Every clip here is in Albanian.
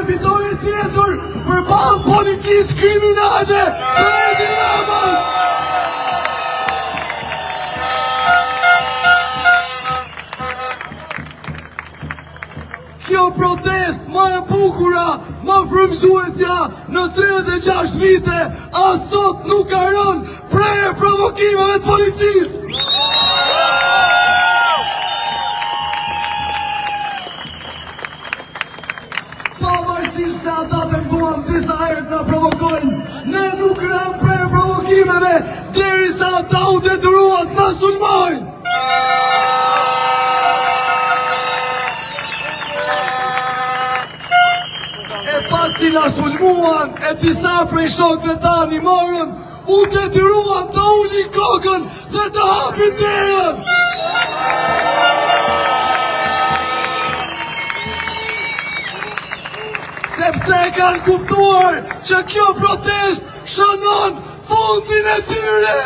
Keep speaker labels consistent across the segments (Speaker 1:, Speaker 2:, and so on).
Speaker 1: një fitore tjetër përballë policisë kriminale të Edi Ramës. Kjo protest më e bukura, më frymëzuesja në 36 vite, as sot nuk ka rënë prej provokimeve të policisë. Pavarësisht se ata tentuan disa herë të na provokojnë, ne nuk rëm prej provokimeve derisa ata u detyruan të na sulmojnë. Pasi na sulmuan e disa prej shokëve tani morën, u detyruan të ulin kokën dhe të hapin derën. Sepse e kanë kuptuar që kjo protest shënon fundin e tyre.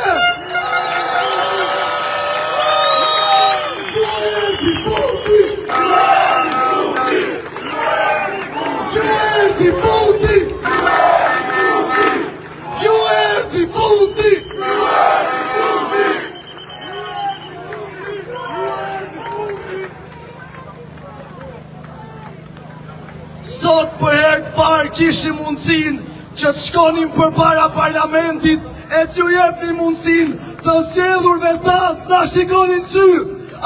Speaker 1: Sot për herë të parë kishim mundësin që të shkonim për para parlamentit e t'ju jepnin mundësin të zgjedhurve tanë ta shikonin sy.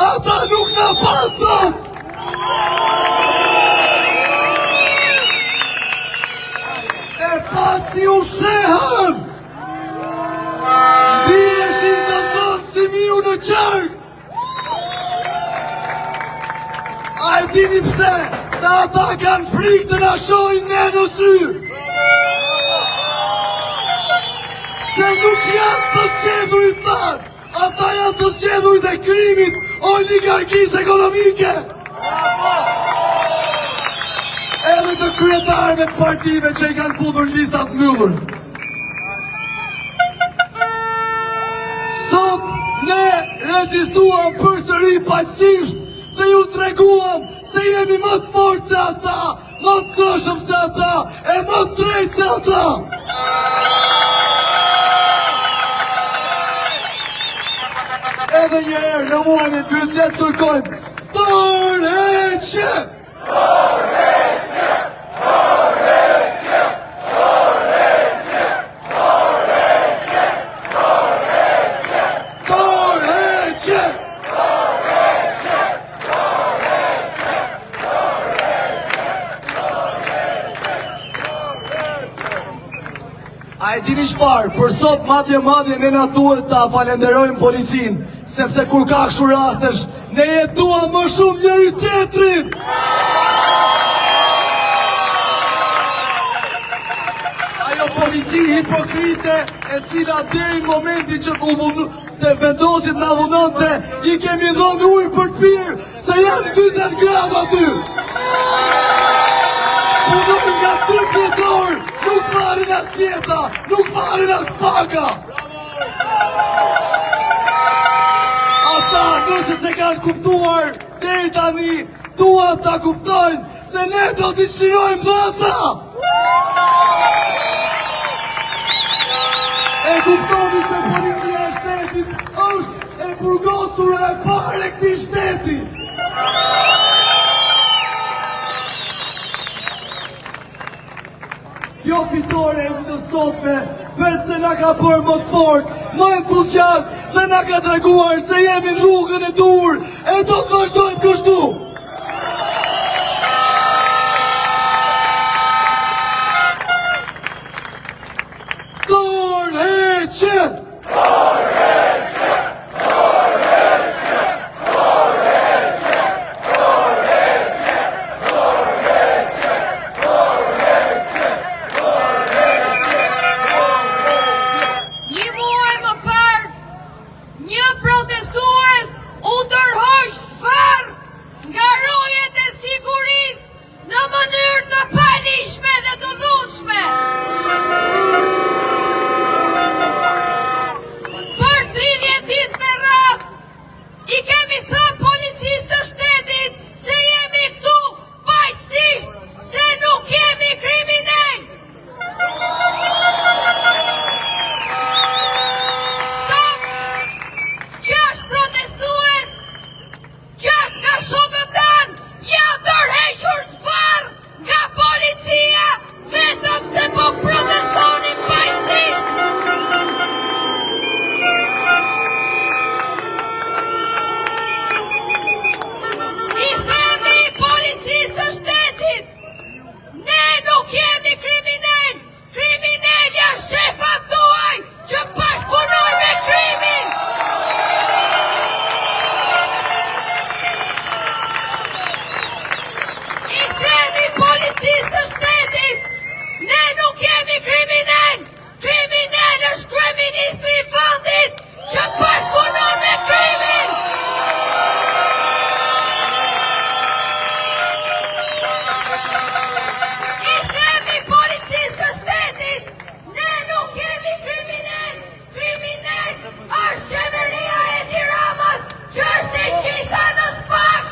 Speaker 1: Ata nuk na pan dot. E pat si u shehën. Ndiheshin të thonë si miu në qark. A e dini pse? Se ata kanë frikë të na shohin ne në sy. Se nuk janë të zgjedhurit tanë, ata janë të zgjedhurit e krimit, oligarkisë ekonomike. Edhe të kryetarëve të partive që i kanë futur listat mbyllur. Sot ne rezistuam përsëri paqësisht dhe ju treguam se jemi më të fortë se ata, më të sëshëm se ata, e më të drejtë se ata. Edhe një herë në muajin e dytë le të kërkojmë tërheqje! Tërheqje! Tërheqje! Tërheqje! Tërheqje! Tërheqje! A e dini çfarë? Për sot madje ne na duhet ta falenderojmë policinë, sepse kur ka kështu rastesh, ne jetuam më shumë njëri tjetrin. Ajo polici hipokrite e cila deri në momentin që të vendosit na dhunonte, i kemi dhënë ujë për të pirë, se janë 40 gradë aty. Punojnë nga 13 orë, nuk marrin as djeta, nuk marrin as paka. Ata nëse se kanë kuptuar deri tani, dua ta kuptojnë se ne do t'i çlirojmë dhe ata. E kuptoni se policia e shtetit është e burgosur e parë e këtij shteti. Kjo fitore e ditës sotme vetë se na ka bërë më të fort, më entuziast dhe na ka treguar se jemi në rrugën e dur e do të vazhdojmë kështu. Tërheqje! Tërheqje! Tërheqje! Tërheqje! Tërheqje!
Speaker 2: Një muaj më parë, një protestues u tërhoq sfar nga policisë së shtetit. Ne nuk jemi kriminal. Kriminal është kryeministri I vendit që bashkëpunon me krimin. I themi policisë së shtetit, ne nuk jemi kriminal. Kriminal është qeveria e Edi Ramës që është e gjitha në spak.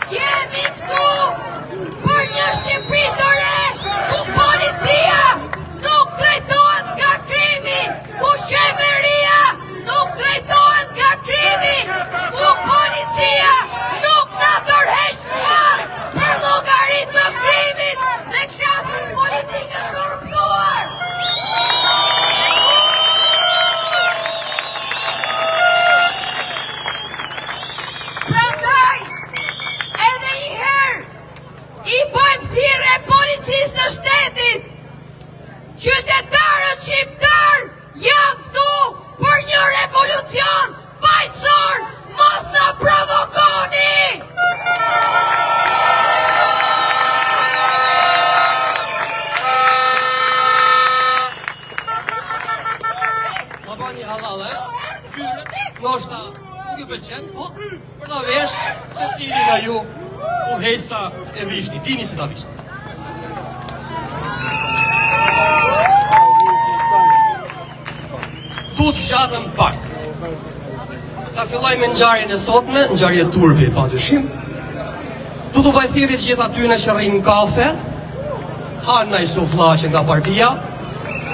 Speaker 2: Jemi këtu për një Shqipëri të re, ku policia nuk drejtohet nga krimi, ku qeveria nuk drejtohet nga krimi, ku policia nuk na tërheq sfat për llogaritë të krimit dhe klasës politike të korruptuar. Prandaj, edhe një herë, I bëjmë thirrje policisë së shtetit. Qytetarët shqiptar janë këtu për një revolucion paqësor, mos na provokoni.
Speaker 3: Ma bani halal, Qyre, ndoshta nuk I pëlqen, po për ta vesh se cili nga ju u hesa e vishni, dini se ta vishni. Tut shatëm pak. Ta filloj me ngjarjen e sotme, ngjarje turpi padyshim. Tu do bëj thirrje gjithë atyre që rrinë kafe, hanë naj sufllaqe nga partia.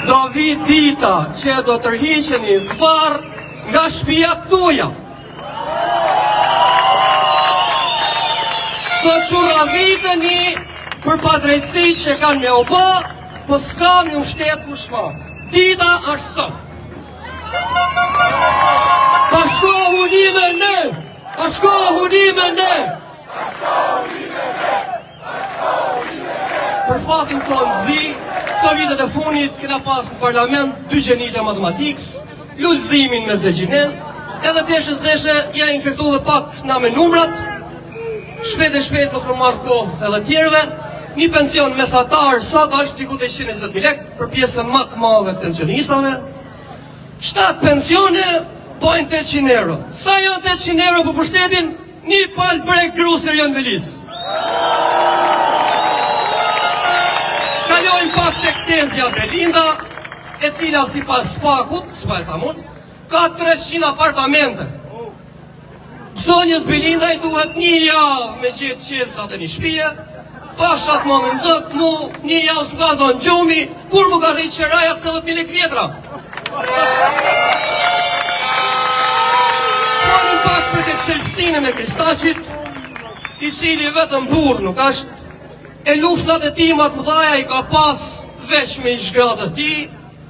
Speaker 3: Do vi dita që do tërhiqeni zvarr nga shtëpiat tuaja. Do quraviteni për padrejtësi që kanë me u bë, po s'kan një shtet kushma. Dita është sot. Bashkohu me ne! Bashkohu me ne! Për fatin tonë zi, këto vitet e funit këna pas në parlament 2 gjenit e matematikës, lullëzimin me zëgjinen, edhe deshe ja infektu dhe pak na me numrat, shpet e shpet mos më marrë kohë edhe tjerve, një pension mesatar sot është diku 120.000 lek për pjesën më të madhe të pensionistave, 7 pensione bojnë 800 euro. Sa janë 800 euro për pushtetin? Një palë brek grusër janë velis. Kalojnë pak tek Tezja Belinda, e cila si pas spakut, s'pa e thamun, ka 300 apartamente. Zonjës Belinda I duhet 1 javë me gjithë qelsat e një shtëpie, pashat më në zot, mu 1 javë s'ka zonë gjumi, kur mu ka rritë qeraja 80.000 lek vjetra. Fonin pak për këtë qelsinë me Kristaqit, I cili vetëm burr nuk është, e luftat e timat mëdhaja I ka pas veç me I shgratët ti,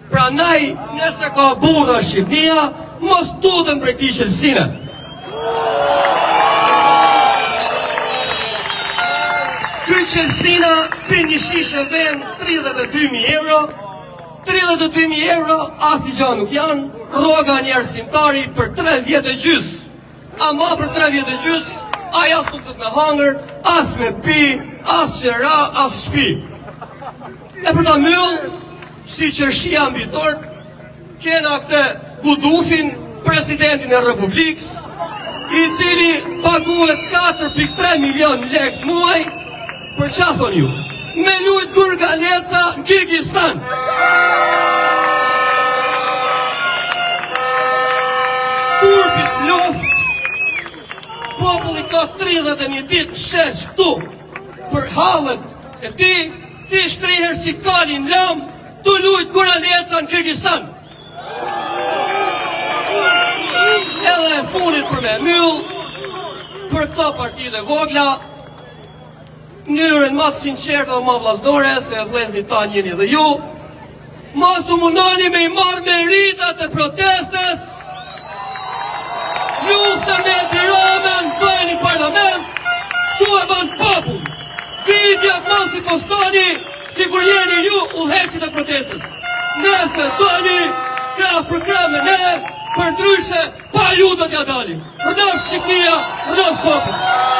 Speaker 3: pra naj nëse ka burra Shqipnia, mos duten për këti qelsinë. Ky qelsina për një shishe vend 32.000 euro, 32.000 euro as I gja nuk janë, rroga një arsimtari për 3 vjetë e gjys. Ama për 3 vjetë e gjys, aja as nuk të me hangër, as me pi, as qera, as shpi. E për ta myllë, si qërshia mbi tort, kena këtë Gudufin, presidentin e Republikës, I cili paguhet 4.3 milion lek muaj, për qa thon ju? Me lujt Gurgaleca në Kirgistan. Turpit loft, populli ka 31 ditë shesh këtu, për hallet e ti shtriher si kalin lam, të lujt Kuraleca në Kirgjistan. Edhe e funit për me myll, për këto partide vogla, mënyrën ma të sinqertë dhe ma vllaznore, se e vlezni ta njeni dhe ju, mos u mundoni me i marrë meritat e protestës, luftën me Tiranën bëjnë i parlament, tu e bënë popull. Videot mos i postoni, sigur jeni ju udhëheqësit e protestës. Nëse doni, krah për krah me ne, për ndryshe, pa ju do t'ja dalim. Rënof Shqipëria, rënof popull.